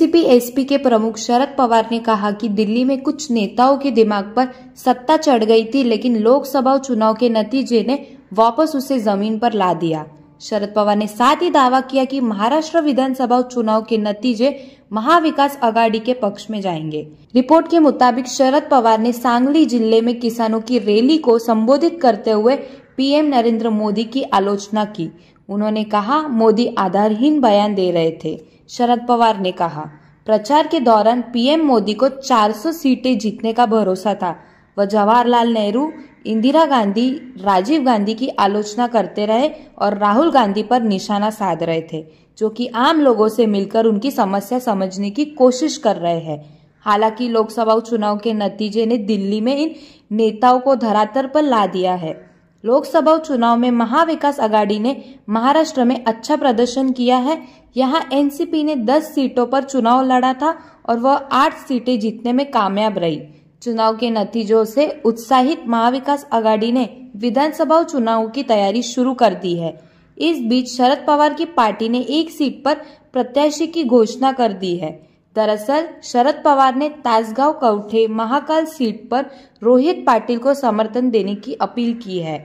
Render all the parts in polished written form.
NCP SP के प्रमुख शरद पवार ने कहा कि दिल्ली में कुछ नेताओं के दिमाग पर सत्ता चढ़ गई थी, लेकिन लोकसभा चुनाव के नतीजे ने वापस उसे जमीन पर ला दिया। शरद पवार ने साथ ही दावा किया कि महाराष्ट्र विधानसभा चुनाव के नतीजे महाविकास आघाड़ी के पक्ष में जाएंगे। रिपोर्ट के मुताबिक शरद पवार ने सांगली जिले में किसानों की रैली को संबोधित करते हुए पीएम नरेंद्र मोदी की आलोचना की। उन्होंने कहा, मोदी आधारहीन बयान दे रहे थे। शरद पवार ने कहा, प्रचार के दौरान पीएम मोदी को 400 सीटें जीतने का भरोसा था। वह जवाहरलाल नेहरू, इंदिरा गांधी, राजीव गांधी की आलोचना करते रहे और राहुल गांधी पर निशाना साध रहे थे, जो कि आम लोगों से मिलकर उनकी समस्या समझने की कोशिश कर रहे हैं। हालांकि लोकसभा चुनाव के नतीजे ने दिल्ली में इन नेताओं को धरातल पर ला दिया है। लोकसभा चुनाव में महाविकास आघाड़ी ने महाराष्ट्र में अच्छा प्रदर्शन किया है। यहां एनसीपी ने 10 सीटों पर चुनाव लड़ा था और वह 8 सीटें जीतने में कामयाब रही। चुनाव के नतीजों से उत्साहित महाविकास आघाड़ी ने विधानसभा चुनाव की तैयारी शुरू कर दी है। इस बीच शरद पवार की पार्टी ने एक सीट पर प्रत्याशी की घोषणा कर दी है। दरअसल शरद पवार ने तासगांव कवठे महाकाल सीट पर रोहित पाटिल को समर्थन देने की अपील की है।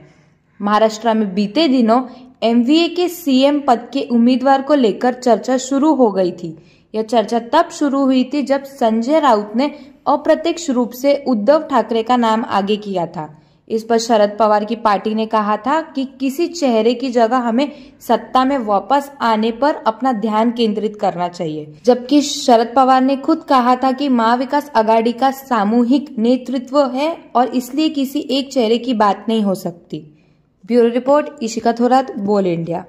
महाराष्ट्र में बीते दिनों एमवीए के सीएम पद के उम्मीदवार को लेकर चर्चा शुरू हो गई थी। यह चर्चा तब शुरू हुई थी जब संजय राउत ने अप्रत्यक्ष रूप से उद्धव ठाकरे का नाम आगे किया था। इस पर शरद पवार की पार्टी ने कहा था कि किसी चेहरे की जगह हमें सत्ता में वापस आने पर अपना ध्यान केंद्रित करना चाहिए, जबकि शरद पवार ने खुद कहा था कि महाविकास आघाड़ी का सामूहिक नेतृत्व है और इसलिए किसी एक चेहरे की बात नहीं हो सकती। ब्यूरो रिपोर्ट, इशिका थोरात, बोल इंडिया।